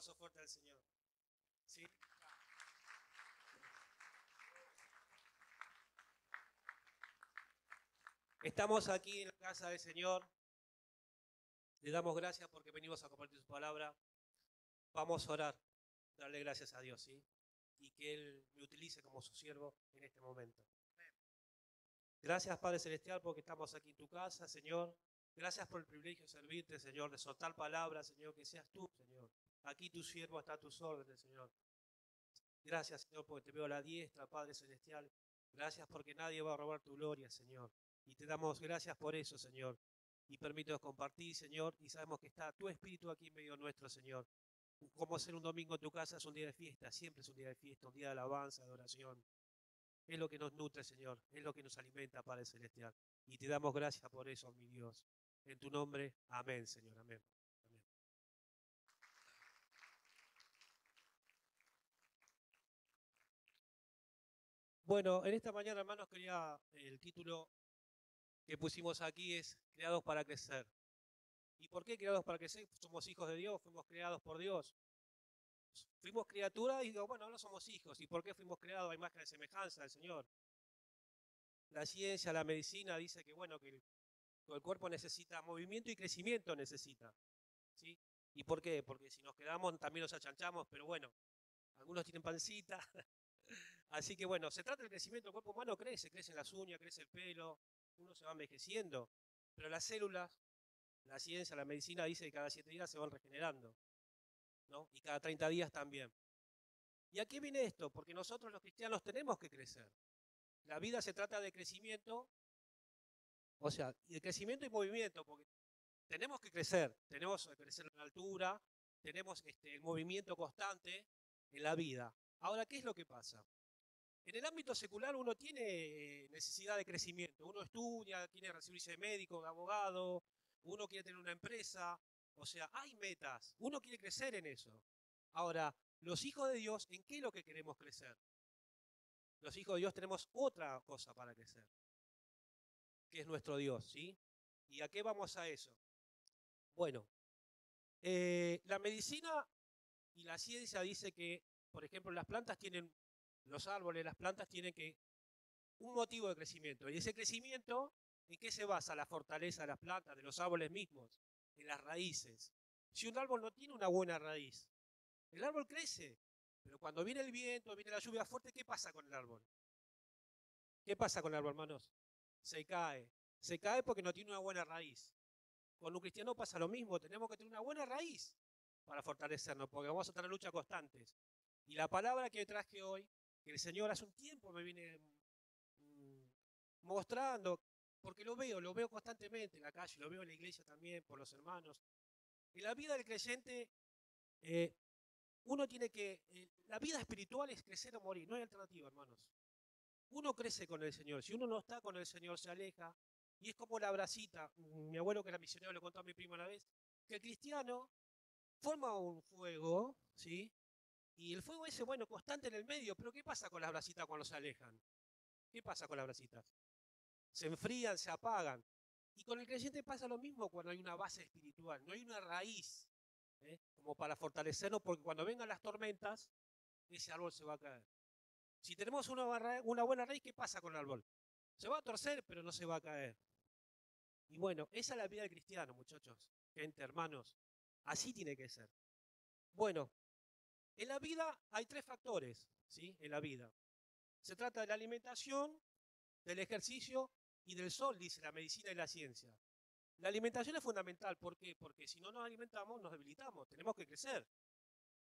aplauso fuerte al Señor. ¿Sí? Estamos aquí en la casa del Señor. Le damos gracias porque venimos a compartir su palabra. Vamos a orar, darle gracias a Dios, ¿sí? Y que Él me utilice como su siervo en este momento. Gracias, Padre Celestial, porque estamos aquí en tu casa, Señor. Gracias por el privilegio de servirte, Señor, de soltar palabras, Señor, que seas tú, Señor. Aquí tu siervo está a tus órdenes, Señor. Gracias, Señor, porque te veo a la diestra, Padre Celestial. Gracias porque nadie va a robar tu gloria, Señor. Y te damos gracias por eso, Señor. Y permítanos compartir, Señor, y sabemos que está tu Espíritu aquí en medio nuestro, Señor. Como hacer un domingo en tu casa es un día de fiesta, siempre es un día de fiesta, un día de alabanza, de oración. Es lo que nos nutre, Señor, es lo que nos alimenta, Padre Celestial. Y te damos gracias por eso, mi Dios. En tu nombre, amén, Señor, amén. Amén. Bueno, en esta mañana, hermanos, el título que pusimos aquí es Creados para crecer. ¿Y por qué creados para crecer? Somos hijos de Dios, fuimos creados por Dios. Fuimos criaturas y digo, bueno, ahora somos hijos. ¿Y por qué fuimos creados a imagen de semejanza del Señor? La ciencia, la medicina dice que, bueno, que el cuerpo necesita movimiento y crecimiento necesita. ¿Sí? ¿Y por qué? Porque si nos quedamos también nos achanchamos, pero bueno, algunos tienen pancita. Así que bueno, se trata del crecimiento, el cuerpo humano crece, crecen las uñas, crece el pelo, uno se va envejeciendo, pero las células, la ciencia, la medicina dice que cada 7 días se van regenerando, ¿no? Y cada 30 días también. ¿Y a qué viene esto? Porque nosotros los cristianos tenemos que crecer. La vida se trata de crecimiento, o sea, y de crecimiento y movimiento, porque tenemos que crecer, tenemos que crecer en la altura, tenemos el movimiento constante en la vida. Ahora, ¿qué es lo que pasa? En el ámbito secular uno tiene necesidad de crecimiento, uno estudia, quiere recibirse de médico, de abogado, uno quiere tener una empresa, o sea, hay metas, uno quiere crecer en eso. Ahora, los hijos de Dios, ¿en qué es lo que queremos crecer? Los hijos de Dios tenemos otra cosa para crecer, que es nuestro Dios, ¿sí? ¿Y a qué vamos a eso? Bueno, la medicina y la ciencia dice que, por ejemplo, los árboles, las plantas tienen que un motivo de crecimiento. Y ese crecimiento, ¿en qué se basa la fortaleza de las plantas, de los árboles mismos? En las raíces. Si un árbol no tiene una buena raíz, el árbol crece, pero cuando viene el viento, viene la lluvia fuerte, ¿qué pasa con el árbol? ¿Qué pasa con el árbol, hermanos? Se cae. Se cae porque no tiene una buena raíz. Con un cristiano pasa lo mismo, tenemos que tener una buena raíz para fortalecernos, porque vamos a tener luchas constantes. Y la palabra que traje hoy, que el Señor hace un tiempo me viene mm, mostrando, porque lo veo constantemente en la calle, lo veo en la iglesia también, por los hermanos. En la vida del creyente, eh, uno tiene que, la vida espiritual es crecer o morir, no hay alternativa, hermanos. Uno crece con el Señor, si uno no está con el Señor se aleja, y es como la brasita, mi abuelo que era misionero le contó a mi primo una vez, que el cristiano forma un fuego, ¿sí? Y el fuego ese, bueno, constante en el medio, pero ¿qué pasa con las brasitas cuando se alejan? ¿Qué pasa con las brasitas? Se enfrían, se apagan. Y con el creyente pasa lo mismo cuando hay una base espiritual, no hay una raíz, como para fortalecernos, porque cuando vengan las tormentas, ese árbol se va a caer. Si tenemos una buena raíz, ¿qué pasa con el árbol? Se va a torcer, pero no se va a caer. Y bueno, esa es la vida del cristiano, muchachos, gente, hermanos. Así tiene que ser. Bueno, en la vida hay 3 factores, ¿sí? En la vida. Se trata de la alimentación, del ejercicio y del sol, dice la medicina y la ciencia. La alimentación es fundamental, ¿por qué? Porque si no nos alimentamos, nos debilitamos, tenemos que crecer.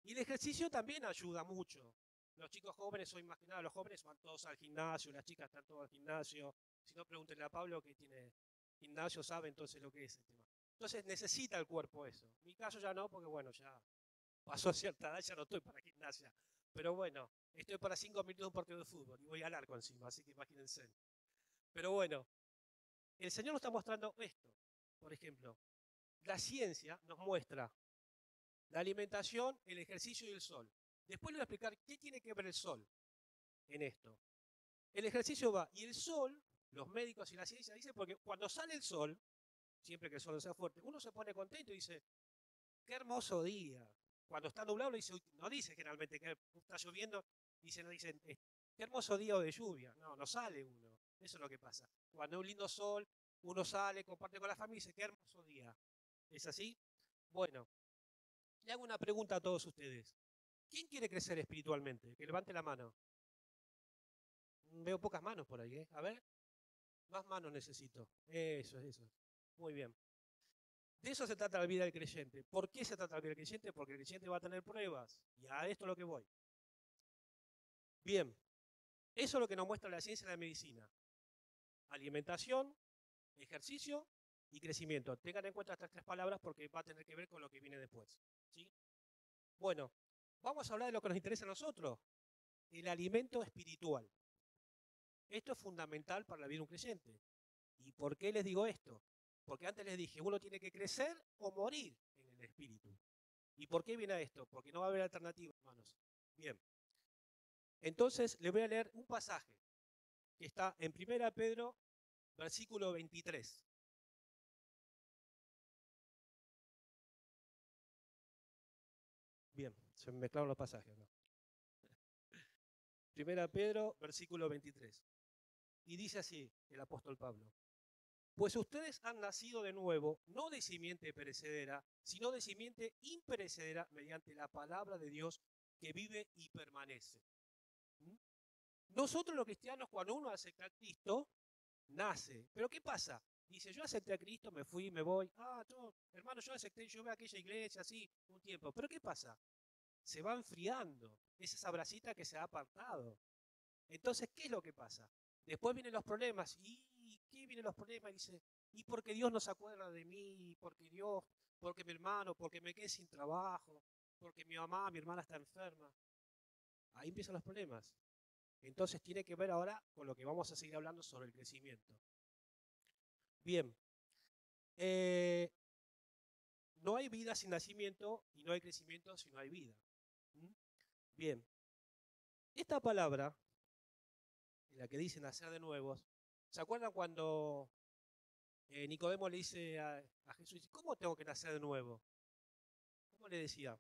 Y el ejercicio también ayuda mucho. Los chicos jóvenes, hoy más que nada, los jóvenes van todos al gimnasio, las chicas están todas al gimnasio. Si no, pregúntenle a Pablo que tiene gimnasio, sabe entonces lo que es el tema. Entonces necesita el cuerpo eso. En mi caso ya no, porque bueno, ya pasó cierta edad, ya no estoy para gimnasia. Pero bueno, estoy para 5 minutos de un partido de fútbol y voy al arco encima, así que imagínense. Pero bueno, el Señor nos está mostrando esto. Por ejemplo, la ciencia nos muestra la alimentación, el ejercicio y el sol. Después le voy a explicar qué tiene que ver el sol en esto. El ejercicio va, y el sol, los médicos y la ciencia dicen, porque cuando sale el sol, siempre que el sol no sea fuerte, uno se pone contento y dice, qué hermoso día, Cuando está nublado no dice generalmente que está lloviendo, no dicen, qué hermoso día de lluvia. No, no sale uno. Eso es lo que pasa. Cuando hay un lindo sol, uno sale, comparte con la familia y dice, qué hermoso día. ¿Es así? Bueno, le hago una pregunta a todos ustedes. ¿Quién quiere crecer espiritualmente? Que levante la mano. Veo pocas manos por ahí, ¿eh? A ver, más manos necesito. Eso. Muy bien. De eso se trata la vida del creyente. ¿Por qué se trata la vida del creyente? Porque el creyente va a tener pruebas. Y a esto es lo que voy. Bien, eso es lo que nos muestra la ciencia y la medicina. Alimentación, ejercicio y crecimiento. Tengan en cuenta estas tres palabras porque va a tener que ver con lo que viene después. ¿Sí? Bueno, vamos a hablar de lo que nos interesa a nosotros, el alimento espiritual. Esto es fundamental para la vida de un creyente. ¿Y por qué les digo esto? Porque antes les dije, uno tiene que crecer o morir en el espíritu. ¿Y por qué viene esto? Porque no va a haber alternativa, hermanos. Bien. Entonces, les voy a leer un pasaje que está en 1 Pedro, versículo 23. Bien, se me mezclaron los pasajes, ¿no? 1 Pedro, versículo 23. Y dice así el apóstol Pablo. Pues ustedes han nacido de nuevo, no de simiente perecedera, sino de simiente imperecedera mediante la palabra de Dios que vive y permanece. ¿Mm? Nosotros los cristianos, cuando uno acepta a Cristo, nace. ¿Pero qué pasa? Dice, yo acepté a Cristo, me fui, me voy. Hermano, yo acepté, yo voy a aquella iglesia así un tiempo. ¿Pero qué pasa? Se va enfriando. Es esa brasita que se ha apartado. Entonces, ¿qué es lo que pasa? Después vienen los problemas. ¿Y qué vienen los problemas? Dice, ¿y porque Dios no se acuerda de mí? Porque mi hermano, porque me quedé sin trabajo, porque mi mamá, mi hermana está enferma. Ahí empiezan los problemas. Entonces tiene que ver ahora con lo que vamos a seguir hablando sobre el crecimiento. Bien, no hay vida sin nacimiento y no hay crecimiento si no hay vida. ¿Mm? Bien, esta palabra, en la que dice nacer de nuevos, ¿se acuerdan cuando Nicodemo le dice a Jesús, ¿cómo tengo que nacer de nuevo? ¿Cómo le decía?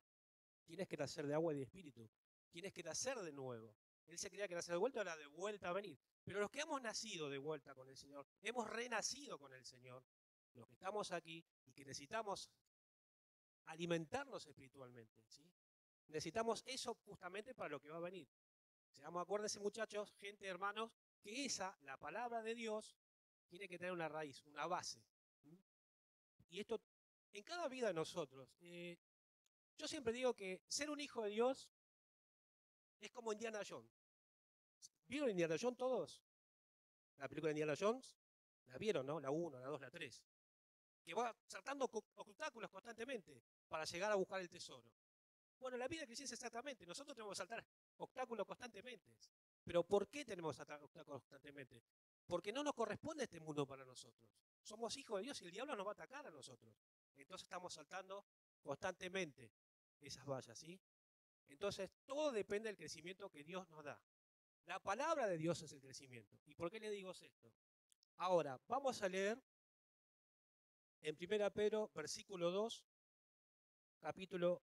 Tienes que nacer de agua y de espíritu. Tienes que nacer de nuevo. Él se creía que nacer de vuelta era de vuelta a venir. Pero los que hemos nacido de vuelta con el Señor, hemos renacido con el Señor, los que estamos aquí y que necesitamos alimentarnos espiritualmente, ¿sí? Necesitamos eso justamente para lo que va a venir. Acuérdense, muchachos, gente, hermanos, que la palabra de Dios, tiene que tener una raíz, una base. ¿Sí? Y esto, en cada vida de nosotros, yo siempre digo que ser un hijo de Dios es como Indiana Jones. ¿Vieron Indiana Jones todos? La película de Indiana Jones, la vieron, ¿no? La 1, la 2, la 3. Que va saltando obstáculos constantemente para llegar a buscar el tesoro. Bueno, la vida cristiana es exactamente. Nosotros tenemos que saltar obstáculos constantemente. ¿Pero por qué tenemos que saltar obstáculos constantemente? Porque no nos corresponde este mundo para nosotros. Somos hijos de Dios y el diablo nos va a atacar a nosotros. Entonces estamos saltando constantemente esas vallas, ¿sí? Entonces todo depende del crecimiento que Dios nos da. La palabra de Dios es el crecimiento. ¿Y por qué le digo esto? Ahora, vamos a leer en 1 Pedro, versículo 2, capítulo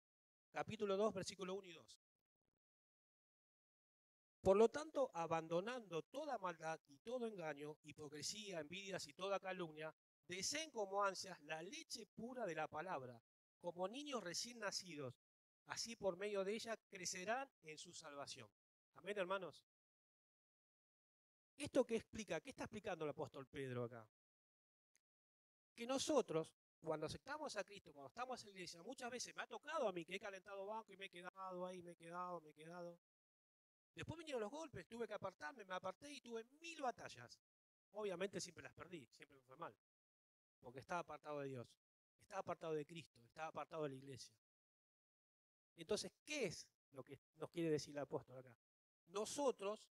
2, versículo 1 y 2. Por lo tanto, abandonando toda maldad y todo engaño, hipocresía, envidias y toda calumnia, deseen como ansias la leche pura de la palabra, como niños recién nacidos. Así por medio de ella crecerán en su salvación. Amén, hermanos. ¿Esto qué explica? ¿Qué está explicando el apóstol Pedro acá? Que nosotros, cuando aceptamos a Cristo, cuando estamos en la iglesia, muchas veces me ha tocado a mí que he calentado banco y me he quedado ahí, me he quedado. Después vinieron los golpes, tuve que apartarme, me aparté y tuve 1000 batallas. Obviamente siempre las perdí, siempre me fue mal, porque estaba apartado de Dios, estaba apartado de Cristo, estaba apartado de la iglesia. Entonces, ¿qué es lo que nos quiere decir el apóstol acá? Nosotros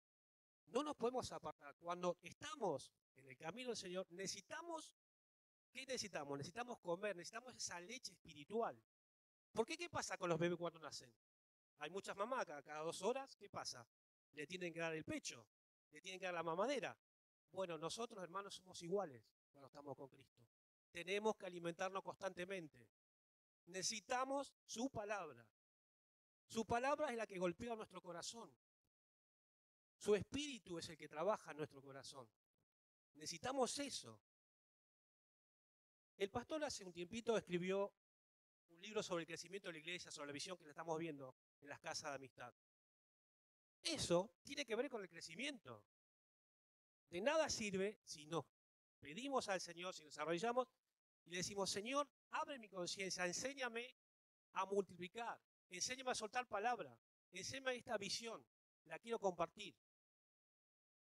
no nos podemos apartar. Cuando estamos en el camino del Señor, ¿qué necesitamos? Necesitamos comer, necesitamos esa leche espiritual. ¿Por qué? ¿Qué pasa con los bebés cuando nacen? Hay muchas mamás, cada 2 horas, ¿qué pasa? Le tienen que dar el pecho, le tienen que dar la mamadera. Bueno, nosotros, hermanos, somos iguales cuando estamos con Cristo. Tenemos que alimentarnos constantemente. Necesitamos su palabra. Su palabra es la que golpea nuestro corazón. Su espíritu es el que trabaja en nuestro corazón. Necesitamos eso. El pastor hace un tiempito escribió un libro sobre el crecimiento de la iglesia, sobre la visión que le estamos viendo en las casas de amistad. Eso tiene que ver con el crecimiento. De nada sirve si no pedimos al Señor, si nos arrodillamos y le decimos, Señor, abre mi conciencia, enséñame a multiplicar, enséñame a soltar palabra, enséñame esta visión, la quiero compartir.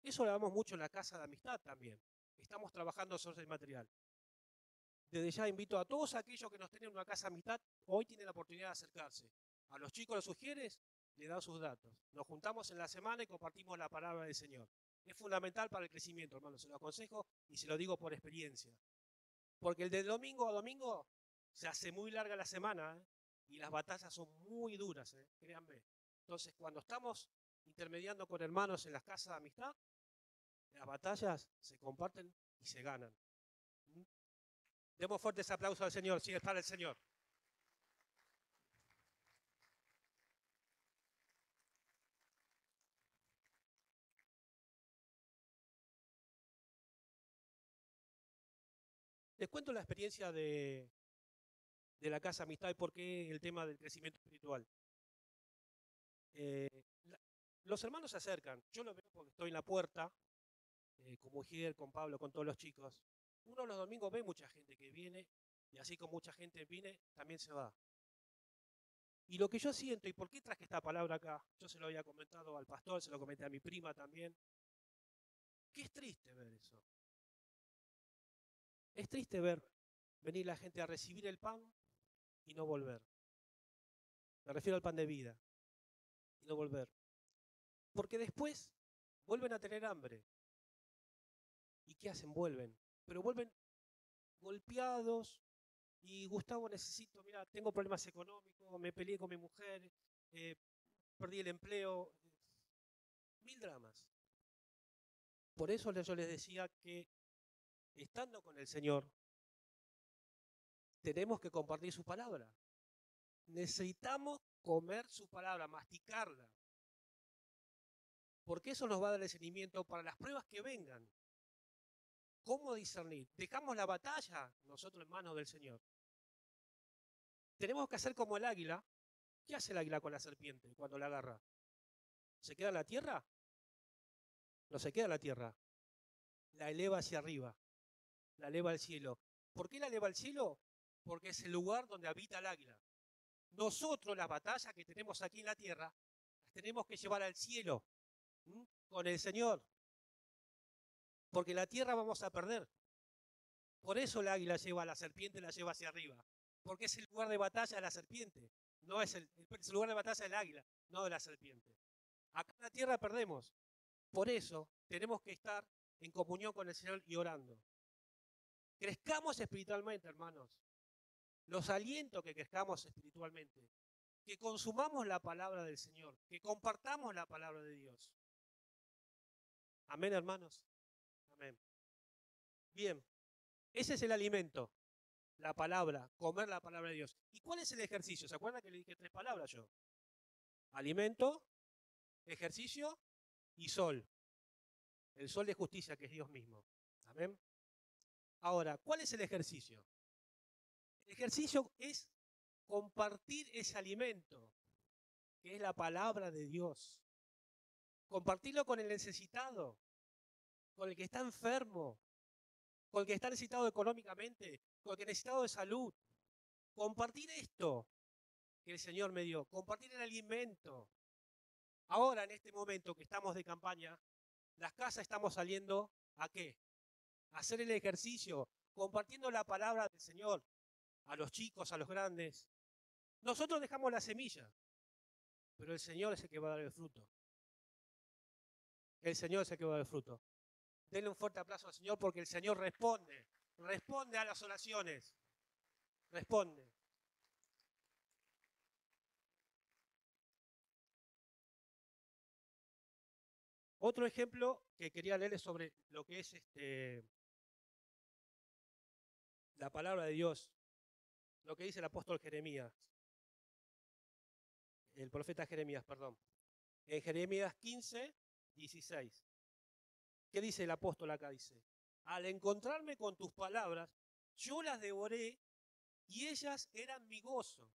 Eso lo damos mucho en la casa de amistad también. Estamos trabajando sobre el material. Desde ya invito a todos aquellos que nos tienen una casa de amistad, hoy tienen la oportunidad de acercarse. A los chicos, los sugieres, le dan sus datos. Nos juntamos en la semana y compartimos la palabra del Señor. Es fundamental para el crecimiento, hermanos, se lo aconsejo y se lo digo por experiencia. Porque el de domingo a domingo se hace muy larga la semana, ¿eh? Y las batallas son muy duras, créanme. Entonces, cuando estamos intermediando con hermanos en las casas de amistad, las batallas se comparten y se ganan. Demos fuertes aplausos al Señor, si es para el Señor. Les cuento la experiencia de la casa amistad y por qué el tema del crecimiento espiritual. Los hermanos se acercan, yo lo veo porque estoy en la puerta, con Mujer, con Pablo, con todos los chicos. Uno los domingos ve mucha gente que viene y así como mucha gente viene, también se va. Y lo que yo siento, y por qué traje esta palabra acá, yo se lo había comentado al pastor, se lo comenté a mi prima también, que es triste ver eso. Es triste ver venir la gente a recibir el pan y no volver. Me refiero al pan de vida y no volver. Porque después vuelven a tener hambre. ¿Y qué hacen? Vuelven. Pero vuelven golpeados y Gustavo necesito, mira, tengo problemas económicos, me peleé con mi mujer, perdí el empleo, mil dramas. Por eso yo les decía que estando con el Señor, tenemos que compartir su palabra. Necesitamos comer su palabra, masticarla. Porque eso nos va a dar el discernimiento para las pruebas que vengan. ¿Cómo discernir? Dejamos la batalla nosotros en manos del Señor. Tenemos que hacer como el águila. ¿Qué hace el águila con la serpiente cuando la agarra? ¿Se queda en la tierra? No se queda en la tierra. La eleva hacia arriba. La eleva al cielo. ¿Por qué la eleva al cielo? Porque es el lugar donde habita el águila. Nosotros las batallas que tenemos aquí en la tierra, las tenemos que llevar al cielo, con el Señor. Porque la tierra vamos a perder. Por eso el águila lleva a la serpiente, la lleva hacia arriba. Porque es el lugar de batalla de la serpiente. No es el lugar de batalla del águila, no de la serpiente. Acá en la tierra perdemos. Por eso tenemos que estar en comunión con el Señor y orando. Crezcamos espiritualmente, hermanos. Los aliento que crezcamos espiritualmente. Que consumamos la palabra del Señor. Que compartamos la palabra de Dios. Amén, hermanos. Amén. Bien, ese es el alimento. La palabra, comer la palabra de Dios. ¿Y cuál es el ejercicio? ¿Se acuerdan que le dije 3 palabras yo? Alimento, ejercicio y sol. El sol de justicia que es Dios mismo. Amén. Ahora, ¿cuál es el ejercicio? El ejercicio es compartir ese alimento, que es la palabra de Dios. Compartirlo con el necesitado, con el que está enfermo, con el que está necesitado económicamente, con el que está necesitado de salud. Compartir esto que el Señor me dio, compartir el alimento. Ahora, en este momento que estamos de campaña, las casas estamos saliendo ¿a qué? A hacer el ejercicio, compartiendo la palabra del Señor a los chicos, a los grandes. Nosotros dejamos la semilla, pero el Señor es el que va a dar el fruto. El Señor es el que va a dar el fruto. Denle un fuerte aplauso al Señor porque el Señor responde a las oraciones, responde. Otro ejemplo que quería leerles sobre lo que es la palabra de Dios, lo que dice el apóstol Jeremías. el profeta Jeremías, perdón. En Jeremías 15, 16. ¿Qué dice el apóstol acá? Dice, al encontrarme con tus palabras, yo las devoré y ellas eran mi gozo.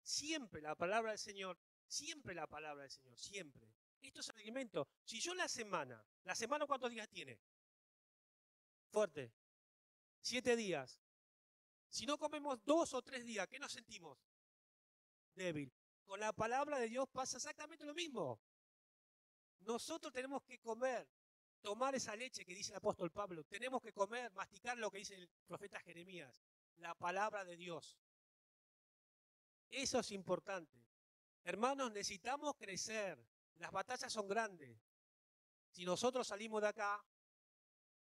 Siempre la palabra del Señor, siempre la palabra del Señor, siempre. Esto es el alimento. Si yo la semana ¿cuántos días tiene? Fuerte. 7 días. Si no comemos 2 o 3 días, ¿qué nos sentimos? Débil. Con la palabra de Dios pasa exactamente lo mismo. Nosotros tenemos que comer, tomar esa leche que dice el apóstol Pablo. Tenemos que comer, masticar lo que dice el profeta Jeremías. La palabra de Dios. Eso es importante. Hermanos, necesitamos crecer. Las batallas son grandes. Si nosotros salimos de acá,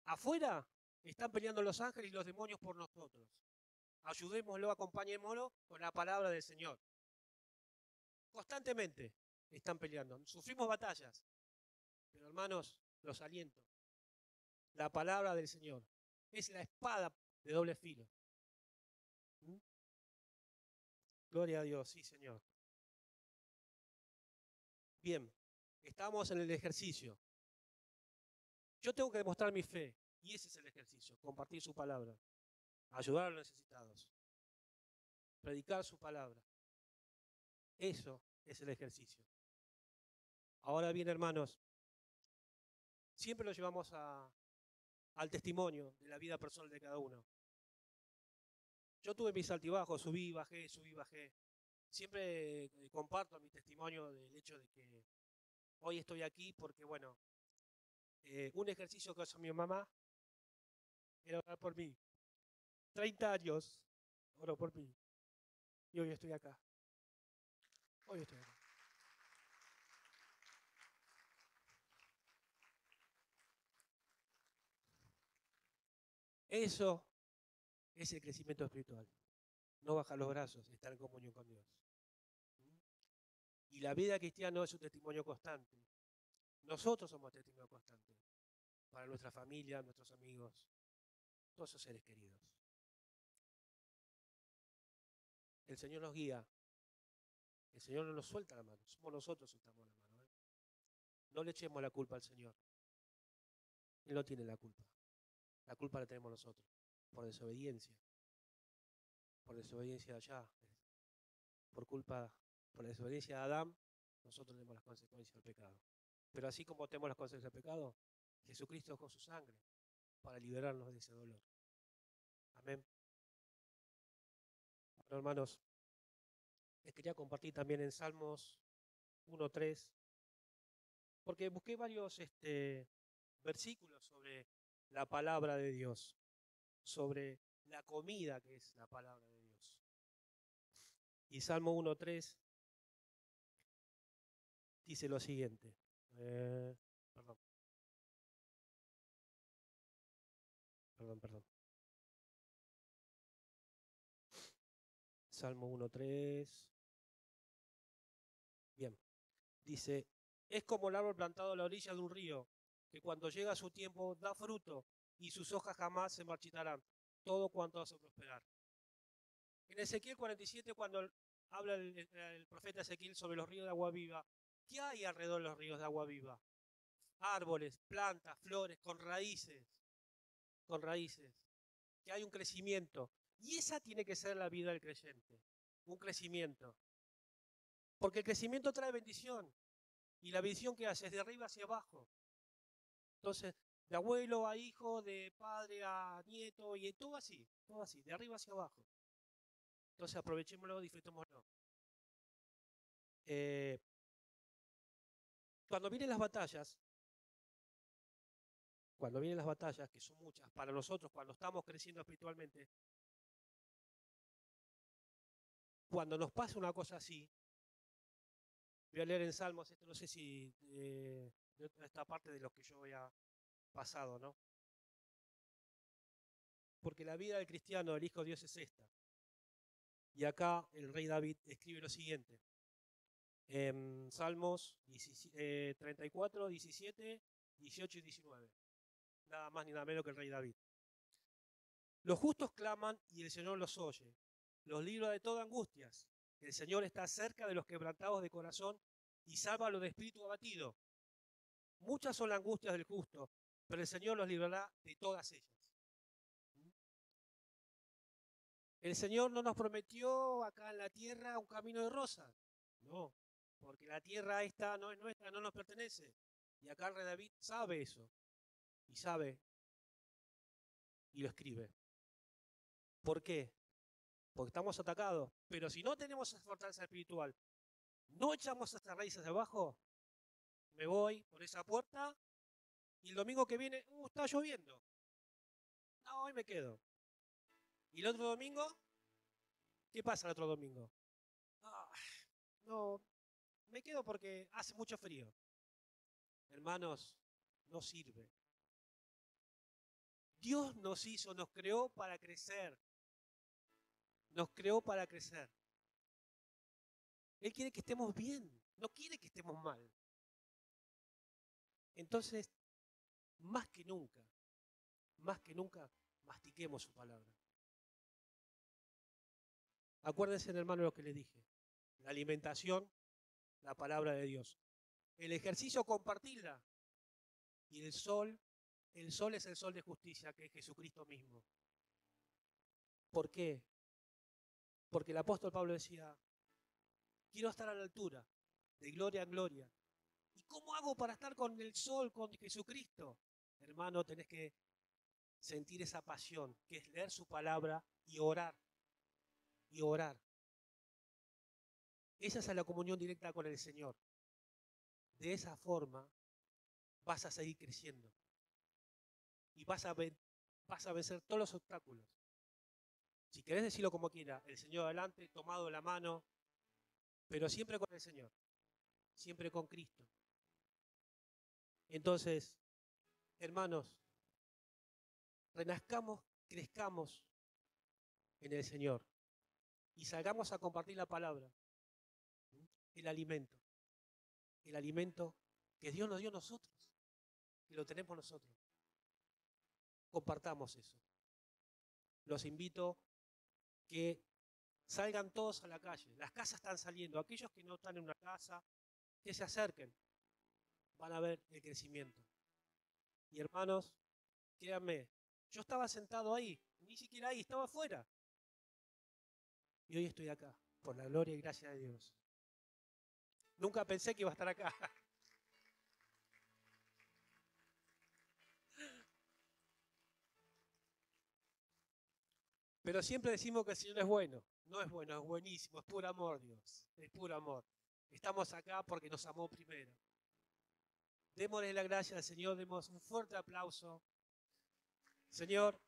afuera están peleando los ángeles y los demonios por nosotros. Ayudémoslo, acompañémoslo con la palabra del Señor. Constantemente están peleando. Sufrimos batallas. Pero hermanos, los aliento. La palabra del Señor es la espada de doble filo. ¿Mm? Gloria a Dios, sí, Señor. Bien, estamos en el ejercicio. Yo tengo que demostrar mi fe, y ese es el ejercicio, compartir su palabra, ayudar a los necesitados, predicar su palabra. Eso es el ejercicio. Ahora bien, hermanos, siempre lo llevamos al testimonio de la vida personal de cada uno. Yo tuve mis altibajos, subí, bajé, subí, bajé. Siempre comparto mi testimonio del hecho de que hoy estoy aquí porque, bueno, un ejercicio que hizo mi mamá era orar por mí. 30 años oró por mí. Y hoy estoy acá. Hoy estoy acá. Eso es el crecimiento espiritual. No bajar los brazos, estar en comunión con Dios. Y la vida cristiana es un testimonio constante. Nosotros somos testimonio constante para nuestra familia, nuestros amigos, todos esos seres queridos. El Señor nos guía. El Señor no nos suelta la mano. Somos nosotros que soltamos la mano. No le echemos la culpa al Señor. Él no tiene la culpa. La culpa la tenemos nosotros. Por desobediencia. Por desobediencia de allá. Por la desobediencia de Adán, nosotros tenemos las consecuencias del pecado. Pero así como tenemos las consecuencias del pecado, Jesucristo dejó su sangre para liberarnos de ese dolor. Amén. Bueno, hermanos, les quería compartir también en Salmos 1:3, porque busqué varios versículos sobre la palabra de Dios, sobre la comida que es la palabra de Dios. Y Salmo 1:3 dice lo siguiente. Perdón. Salmo 1:3. Bien. Dice, es como el árbol plantado a la orilla de un río, que cuando llega su tiempo da fruto y sus hojas jamás se marchitarán. Todo cuanto hace prosperar. En Ezequiel 47, cuando habla el profeta Ezequiel sobre los ríos de agua viva, ¿qué hay alrededor de los ríos de agua viva? Árboles, plantas, flores, con raíces, que hay un crecimiento. Y esa tiene que ser la vida del creyente, un crecimiento. Porque el crecimiento trae bendición. Y la bendición que hace es de arriba hacia abajo. Entonces, de abuelo a hijo, de padre a nieto, y todo así, de arriba hacia abajo. Entonces, aprovechémoslo, disfrutémoslo. Cuando vienen las batallas, que son muchas, para nosotros, cuando estamos creciendo espiritualmente, cuando nos pasa una cosa así, voy a leer en Salmos, esto no sé si de esta parte de los que yo había pasado, ¿no? Porque la vida del cristiano, del Hijo de Dios, es esta. Y acá el rey David escribe lo siguiente. En Salmos 34, 17, 18 y 19. Nada más ni nada menos que el rey David. Los justos claman y el Señor los oye. Los libra de toda angustias. El Señor está cerca de los quebrantados de corazón y salva a los de espíritu abatido. Muchas son las angustias del justo, pero el Señor los librará de todas ellas. El Señor no nos prometió acá en la tierra un camino de rosas. No, porque la tierra esta no es nuestra, no nos pertenece. Y acá el rey David sabe eso. Y sabe. Y lo escribe. ¿Por qué? Porque estamos atacados. Pero si no tenemos esa fortaleza espiritual, no echamos estas raíces debajo, me voy por esa puerta y el domingo que viene, está lloviendo. No, hoy me quedo. Y el otro domingo, ¿qué pasa el otro domingo? Ah, no, me quedo porque hace mucho frío. Hermanos, no sirve. Dios nos hizo, nos creó para crecer. Nos creó para crecer. Él quiere que estemos bien, no quiere que estemos mal. Entonces, más que nunca, mastiquemos su palabra. Acuérdense, hermano, lo que les dije. La alimentación, la palabra de Dios. El ejercicio, compartirla. Y el sol es el sol de justicia, que es Jesucristo mismo. ¿Por qué? Porque el apóstol Pablo decía, quiero estar a la altura, de gloria en gloria. ¿Y cómo hago para estar con el sol, con Jesucristo? Hermano, tenés que sentir esa pasión, que es leer su palabra y orar. Y orar. Esa es la comunión directa con el Señor. De esa forma vas a seguir creciendo. Y vas a vencer todos los obstáculos. Si querés decirlo como quiera, el Señor adelante, tomado de la mano, pero siempre con el Señor, siempre con Cristo. Entonces, hermanos, renazcamos, crezcamos en el Señor y salgamos a compartir la palabra, el alimento que Dios nos dio a nosotros, que lo tenemos nosotros. Compartamos eso. Los invito que salgan todos a la calle. Las casas están saliendo. Aquellos que no están en una casa, que se acerquen. Van a ver el crecimiento. Y hermanos, créanme, yo estaba sentado ahí, ni siquiera ahí, estaba afuera. Y hoy estoy acá, por la gloria y gracia de Dios. Nunca pensé que iba a estar acá. Pero siempre decimos que el Señor es bueno. No es bueno, es buenísimo, es puro amor, Dios. Es puro amor. Estamos acá porque nos amó primero. Démosle la gracia al Señor, demos un fuerte aplauso. Señor,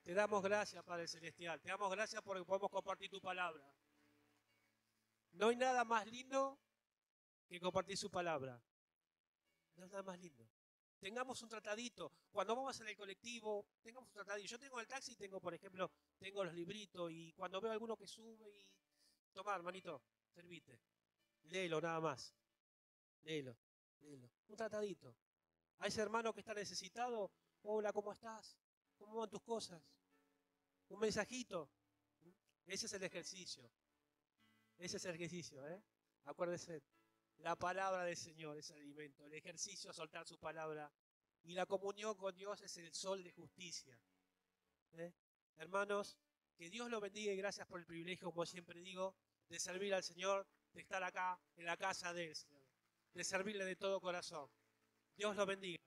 te damos gracias, Padre Celestial. Te damos gracias porque podemos compartir tu palabra. No hay nada más lindo que compartir su palabra. No es nada más lindo. Tengamos un tratadito. Cuando vamos en el colectivo, tengamos un tratadito. Yo tengo el taxi, por ejemplo, tengo los libritos y cuando veo a alguno que sube y... Toma, hermanito, servite. Léelo nada más. Léelo. Un tratadito. A ese hermano que está necesitado, hola, ¿cómo estás? ¿Cómo van tus cosas? Un mensajito. Ese es el ejercicio. Ese es el ejercicio, ¿eh? Acuérdense. La palabra del Señor es el alimento. El ejercicio es soltar su palabra. Y la comunión con Dios es el sol de justicia. Hermanos, que Dios los bendiga y gracias por el privilegio, como siempre digo, de servir al Señor, de estar acá en la casa del Señor, de servirle de todo corazón. Dios los bendiga.